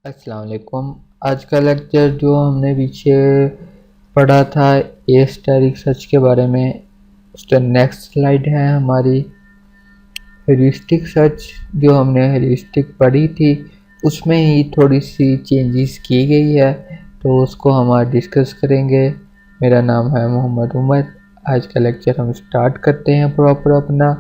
अस्सलाम वालेकुम। आज का लेक्चर जो हमने पीछे पढ़ा था एस्टेरिक सर्च के बारे में, उसका नेक्स्ट स्लाइड है हमारी हेरिस्टिक सर्च। जो हमने हेरिस्टिक पढ़ी थी उसमें ही थोड़ी सी चेंजेस की गई है, तो उसको हम आज डिस्कस करेंगे। मेरा नाम है मोहम्मद उमर। आज का लेक्चर हम स्टार्ट करते हैं प्रॉपर अपना।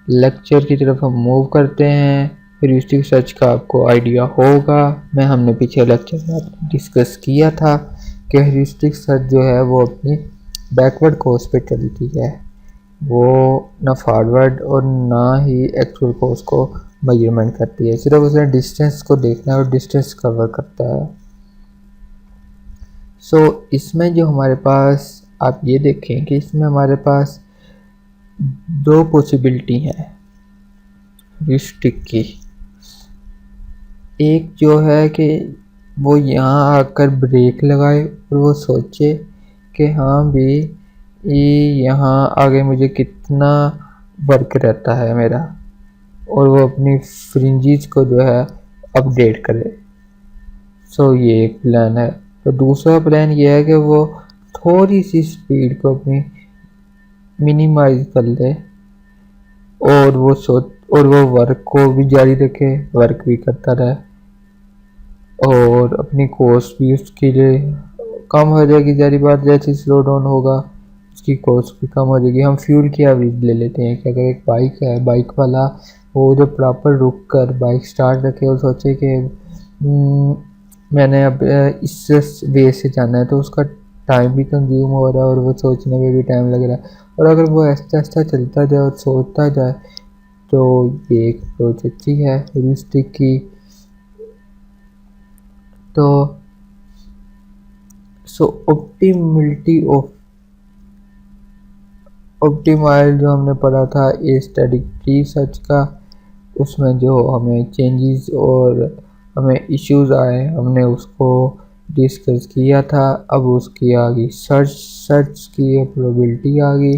लेक्चर की तरफ हम मूव करते हैं। हेरिस्टिक सर्च का आपको आइडिया होगा, हमने पीछे लेक्चर में डिस्कस किया था कि हेरिस्टिक सर्च जो है वो अपनी बैकवर्ड कोर्स पे चलती है, वो ना फॉरवर्ड और ना ही एक्चुअल कोर्स को मेजरमेंट करती है, सिर्फ उसने डिस्टेंस को देखना है और डिस्टेंस कवर करता है। इसमें जो हमारे पास आप ये देखें कि इसमें हमारे पास दो पॉसिबिलिटी है हेरिस्टिक की। एक जो है कि वो यहाँ आकर ब्रेक लगाए और वो सोचे कि हाँ भी यहाँ आगे मुझे कितना वर्क रहता है मेरा, और वो अपनी फ्रिंजेस को जो है अपडेट करे। ये एक प्लान है। तो दूसरा प्लान ये है कि वो थोड़ी सी स्पीड को अपनी मिनिमाइज कर ले और वो वर्क को भी जारी रखे, वर्क भी करता रहे और अपनी कॉस्ट भी उसके लिए कम हो जाएगी। जारी बात, जैसे स्लो डाउन होगा उसकी कॉस्ट भी कम हो जाएगी। हम फ्यूल की एवरेज ले लेते हैं कि अगर एक बाइक है, बाइक वाला वो जो प्रॉपर रुक कर बाइक स्टार्ट रखे और सोचे कि मैंने अब इस वे से जाना है, तो उसका टाइम भी कंज्यूम हो रहा है और वो सोचने में भी टाइम लग रहा है। और अगर वो ऐसा ऐसा चलता जाए और सोचता जाए तो ये एक अप्रोच अच्छी है हेरिस्टिक की। तो ऑप्टिमिलिटी ऑफ ऑप्टिमाइल जो हमने पढ़ा था एस्टेटिक प्री सर्च का, उसमें जो हमें चेंजेस और हमें इश्यूज आए हमने उसको डिस्कस किया था। अब उसकी आ गई सर्च की प्रोबेबिलिटी आ गई।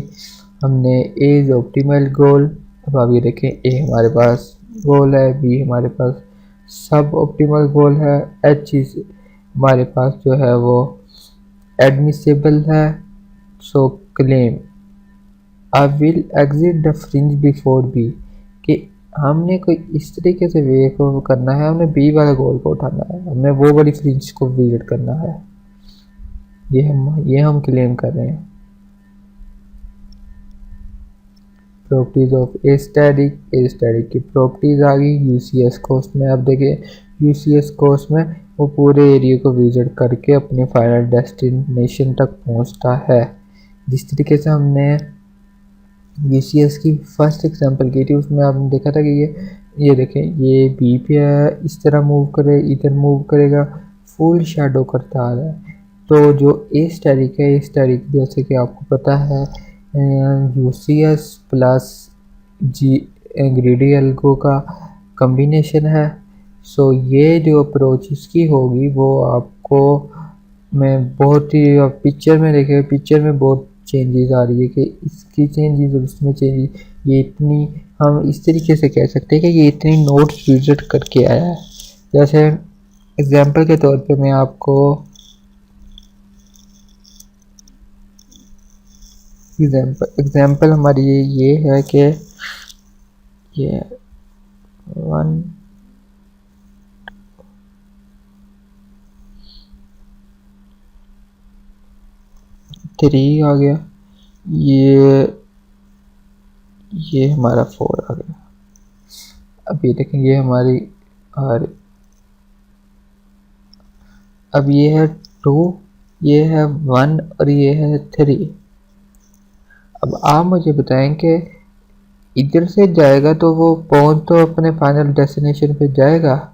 हमने एज ऑप्टिमल गोल, अब आप ये देखें ए हमारे पास गोल है, बी हमारे पास सब ऑप्टिमल गोल है, एच हमारे पास जो है वो एडमिसिबल है। Claim I will exit the fringe before be, कि हमने कोई इस तरीके से वे को करना है, हमने बी वाले गोल को उठाना है, हमने वो वाली फ्रिंज को विजिट करना है, ये हम क्लेम कर रहे हैं। प्रॉपर्टीज ऑफ एस्टेरिक की प्रॉपर्टीज आ गई यूसीएस कोर्स में। आप देखिए यूसीएस कोर्स में वो पूरे एरिया को विजिट करके अपने फाइनल डेस्टिनेशन तक पहुंचता है। जिस तरीके से हमने यूसीएस की फर्स्ट एग्जांपल की थी उसमें आपने देखा था कि ये देखें ये बी पे है, इस तरह मूव करे, इधर मूव करेगा, फुल शैडो करता आ रहा है। तो जो एस्टेरिक है, एस्टेरिक जैसे कि आपको पता है यूसीएस प्लस ग्रीडी एल्गो का कम्बिनेशन है। ये जो अप्रोच इसकी होगी वो आपको मैं बहुत ही पिक्चर में देखे, पिक्चर में बहुत चेंजेस आ रही है कि इसकी चेंजेस और इसमें चेंजेस, ये इतनी हम इस तरीके से कह सकते हैं कि ये इतनी नोट्स विजिट करके आया है। जैसे एग्जांपल के तौर पे मैं आपको एग्जांपल हमारी ये है कि ये 1 3 आ गया, ये हमारा 4 आ गया। अब ये देखेंगे हमारी और अब ये है 2, ये है 1 और ये है 3। अब आप मुझे बताएं कि इधर से जाएगा तो वो पहुंच तो अपने फाइनल डेस्टिनेशन पे जाएगा।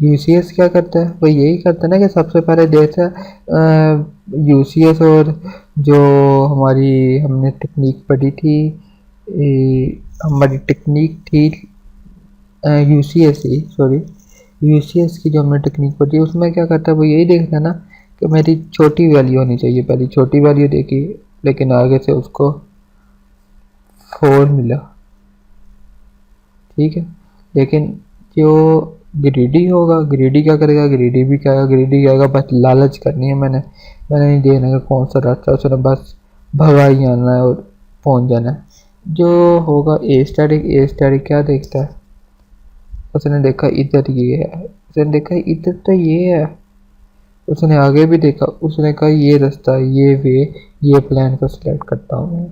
यूसीएस क्या करता है, वो यही करता है ना कि सबसे पहले देखता है यूसीएस और जो हमारी हमने टेक्निक पढ़ी थी, हमारी टेक्निक थी यूसीएस ही, सॉरी यूसीएस की जो हमने टेक्निक पढ़ी है उसमें क्या करता है, वो यही देखता है ना कि मेरी छोटी वैल्यू होनी चाहिए, पहले छोटी वैल्यू देखी लेकिन आगे से उसको 4 मिला, ठीक है। लेकिन जो ग्रीडी होगा, ग्रीडी क्या करेगा, ग्रीडी भी क्या, ग्रीडी क्या, बस लालच करनी है, मैंने नहीं देखना कि कौन सा रास्ता, उसने बस भगा ही आना है और पहुंच जाना है। जो होगा ए स्टैटिक क्या देखता है, उसने देखा इधर ये है, उसने देखा इधर तो ये है, उसने आगे भी देखा, उसने कहा ये रास्ता, ये वे, ये प्लान को सिलेक्ट करता हूँ मैं।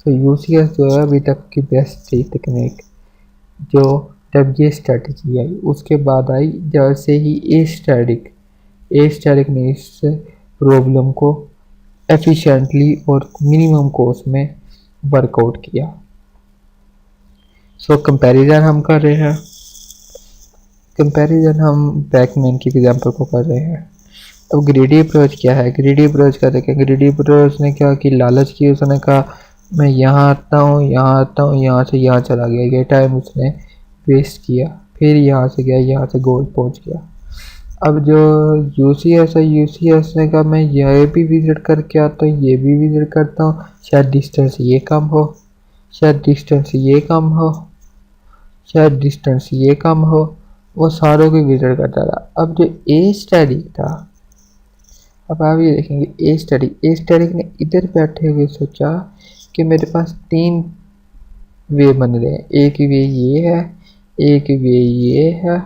तो यूसीएस जो है अभी तक की बेस्ट थी टेक्निक, जो जब ये स्ट्रेटजी आई उसके बाद आई जैसे ही ए स्टैटिक ने इस प्रॉब्लम को एफिशिएंटली और मिनिमम कॉस्ट में वर्कआउट किया। सो कंपैरिजन हम कर रहे हैं, कंपैरिजन हम बैकमैन की एग्जांपल को कर रहे हैं। अब ग्रीडी अप्रोच क्या है, ग्रीडी अप्रोच का देखें, ग्रीडी अप्रोच ने क्या की, लालच की, उसने कहा मैं यहाँ आता हूँ, यहाँ आता हूँ, यहाँ से यहाँ चला गया, ये टाइम उसने वेस्ट किया, फिर यहाँ से गया, यहाँ से गोल पहुँच गया। अब जो यूसीएस है, यूसीएस ने कहा मैं ये भी विजिट करके आता हूँ, ये भी विजिट करता हूँ, शायद डिस्टेंस ये कम हो, शायद डिस्टेंस ये कम हो, शायद डिस्टेंस ये कम हो, वो सारों की विजिट करता था। अब जो ए स्टडी था, अब आप ये देखेंगे ए स्टडी ने इधर बैठे हुए सोचा कि मेरे पास 3 वे बन रहे हैं, एक वे ये है, एक वे ये है,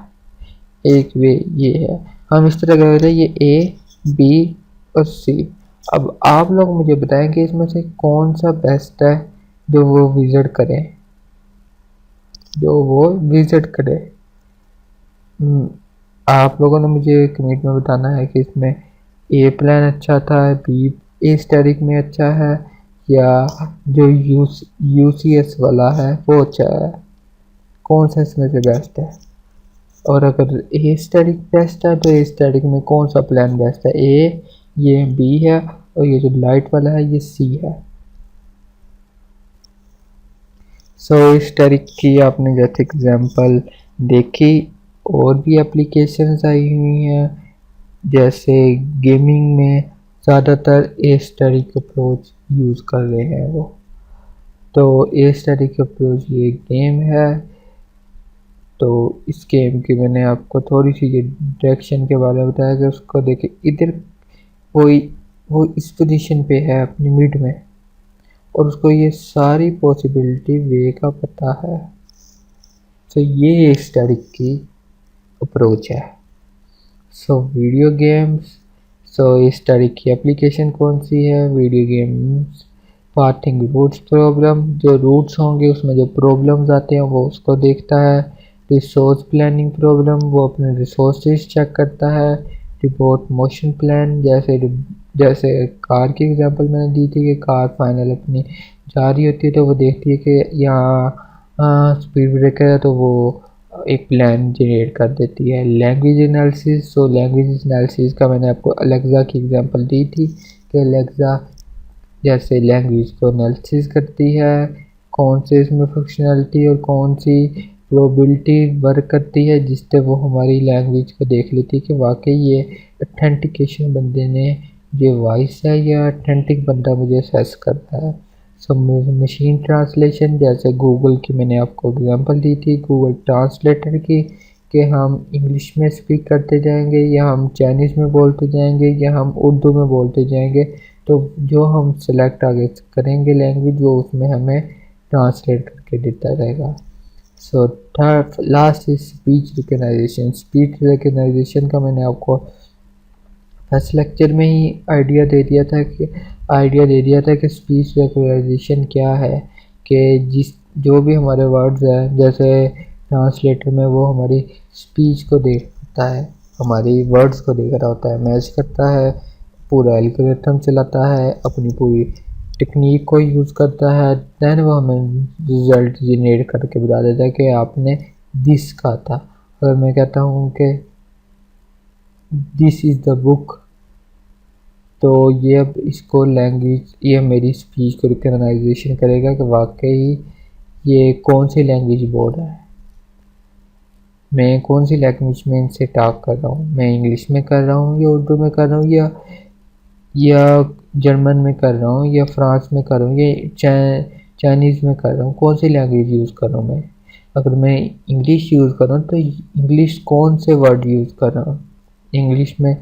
एक वे ये है, हम इस तरह कर रहे हैं, ये ए बी और सी। अब आप लोग मुझे बताएं कि इसमें से कौन सा बेस्ट है जो वो विजिट करें, जो वो विजिट करे। आप लोगों ने मुझे कमेंट में बताना है कि इसमें ए प्लान अच्छा था, बी ए स्टैटिक में अच्छा है, या जो यूसीएस वाला है वो अच्छा है, कौन सा इसमें से बेस्ट है। और अगर ए स्टैटिक बेस्ट है तो ए स्टैटिक में कौन सा प्लान बेस्ट है, ए, ये बी है, और ये जो लाइट वाला है ये सी है। सो स्टैटिक की आपने जैसे एग्जांपल देखी, और भी एप्लीकेशंस आई हुई हैं, जैसे गेमिंग में ज़्यादातर ए स्टैटिक अप्रोच यूज़ कर रहे हैं वो। तो ए स्टैटिक अप्रोच ये गेम है, तो इस गेम की मैंने आपको थोड़ी सी ये डायरेक्शन के बारे में बताया कि उसको देखे इधर वो इस पोजीशन पे है अपनी मिड में, और उसको ये सारी पॉसिबिलिटी वे का पता है। तो ये स्टैटिक की अप्रोच है। सो वीडियो गेम्स, सो इस स्टैटिक की एप्लीकेशन कौन सी है, video games parting routes problem, जो रूट्स होंगे उसमें जो प्रॉब्लम्स आते हैं वो उसको देखता है। रिसोर्स प्लानिंग प्रॉब्लम, वो अपने रिसोर्सेज चेक करता है। रिपोर्ट मोशन प्लान, जैसे कार की एग्जांपल मैंने दी थी कि कार फाइनल अपनी जा रही होती है तो वो देखती है कि यहाँ स्पीड ब्रेकर है, तो वो एक प्लान जनरेट कर देती है। Language analysis, so language analysis का मैंने आपको अलेक्सा की एग्जांपल दी थी कि अलेक्सा जैसे लैंग्वेज को एनालिसिस करती है, कौन से इसमें फंक्शनलिटी और कौन सी प्रोबेबिलिटी वर्क करती है, जिससे वो हमारी लैंग्वेज को देख लेती है कि वाकई ये ऑथेंटिकेशन बंदे ने जो वॉइस है या ऑथेंटिक बंदा मुझे असेस करता है। सो मशीन ट्रांसलेशन, जैसे गूगल की मैंने आपको एग्जांपल दी थी गूगल ट्रांसलेटर की, कि हम इंग्लिश में स्पीक करते जाएंगे या हम चाइनीज़ में बोलते जाएंगे या हम उर्दू में बोलते जाएंगे, तो जो हम सेलेक्ट आगे करेंगे लैंग्वेज वो उसमें हमें ट्रांसलेट करके देता रहेगा। So third last is speech recognisation. Speech recognisation का मैंने आपको फर्स्ट लेक्चर में ही आइडिया दे दिया था कि स्पीच रिकग्नाइजेशन क्या है, कि जो भी हमारे वर्ड्स हैं, जैसे ट्रांसलेटर में वो हमारी स्पीच को देखता है, हमारी वर्ड्स को देख रहा होता है, मैच करता है, पूरा एल्गोरिथम चलाता है, अपनी पूरी टेक्निक को यूज़ करता है, देन वो हमें रिज़ल्ट जनरेट करके बता देता है कि आपने दिस कहा था। अगर मैं कहता हूँ कि दिस इज़ द बुक, तो ये अब इसको लैंग्वेज, ये मेरी स्पीच को रिकग्नाइजेशन करेगा कि वाकई ये कौन सी लैंग्वेज बोल रहा है। मैं कौन सी लैंग्वेज में इनसे टॉक कर रहा हूँ, मैं इंग्लिश में कर रहा हूँ या उर्दू में कर रहा हूँ या जर्मन में कर रहा हूँ या फ्रांस में कर रहा हूँ या चाइनीज़ में कर रहा हूँ, कौन सी लैंग्वेज यूज़ कर रहा हूँ मैं। अगर मैं इंग्लिश यूज़ कर रहा हूँ तो इंग्लिश कौन से वर्ड यूज़ कर रहा हूँ। इंग्लिश में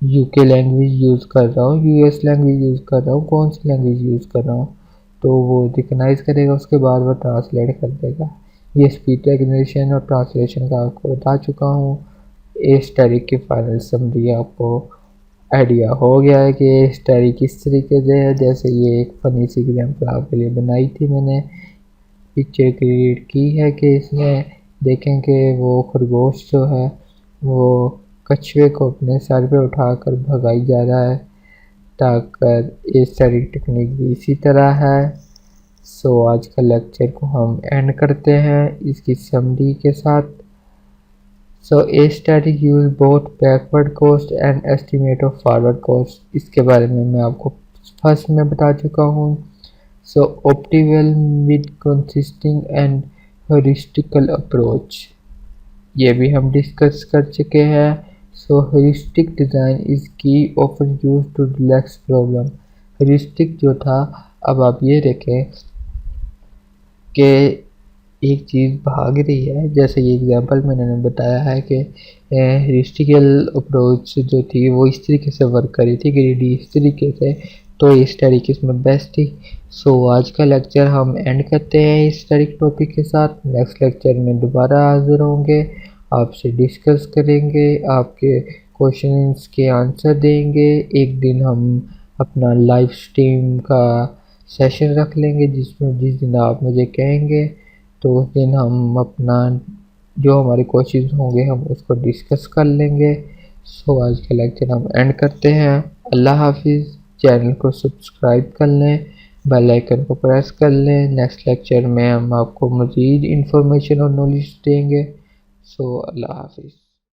यूके लैंग्वेज यूज़ कर रहा हूँ, यूएस लैंग्वेज यूज़ कर रहा हूँ, कौन सी लैंग्वेज यूज़ कर रहा हूँ। तो वो रिकग्नाइज़ करेगा, उसके बाद वो ट्रांसलेट कर देगा। ये स्पीच रिकग्निशन और ट्रांसलेशन का आपको बता चुका हूँ। इस तारीख की फाइनल समरी आपको आइडिया हो गया है कि स्टोरी किस तरीके से है। जैसे ये एक फनी सी एग्जाम्पल आपके लिए बनाई थी मैंने, पिक्चर क्रिएट की है कि इसमें देखें कि वो खरगोश जो है वो कछुए को अपने सर पे उठाकर भगाई जा रहा है, ताकि इस सारी टेक्निक भी इसी तरह है। सो आज का लेक्चर को हम एंड करते हैं इसकी समरी के साथ। So a static use both backward cost and estimate of forward cost, इसके बारे में मैं आपको फर्स्ट में बता चुका हूँ। So optimal mid consisting and heuristical approach, ये भी हम डिस्कस कर चुके हैं। So heuristic design is key offer use to relax problem. Heuristic जो था, अब आप ये देखें कि एक चीज़ भाग रही है, जैसे ये एग्जांपल मैंने बताया है कि हिस्ट्रिकल अप्रोच जो थी वो इस तरीके से वर्क कर रही थी, ग्रीडी इस तरीके से, तो इस तरीके इसमें बेस्ट थी। सो आज का लेक्चर हम एंड करते हैं इस तरीके टॉपिक के साथ। नेक्स्ट लेक्चर में दोबारा हाजिर होंगे, आपसे डिस्कस करेंगे, आपके क्वेश्चंस के आंसर देंगे। एक दिन हम अपना लाइव स्ट्रीम का सेशन रख लेंगे जिस दिन आप मुझे कहेंगे, तो उस दिन हम अपना जो हमारे क्वेश्चंस होंगे हम उसको डिस्कस कर लेंगे। सो आज का लेक्चर हम एंड करते हैं। अल्लाह हाफिज़। चैनल को सब्सक्राइब कर लें, बेल आइकन को प्रेस कर लें। नेक्स्ट लेक्चर में हम आपको मज़ीद इंफॉर्मेशन और नॉलेज देंगे। सो अल्लाह हाफिज़।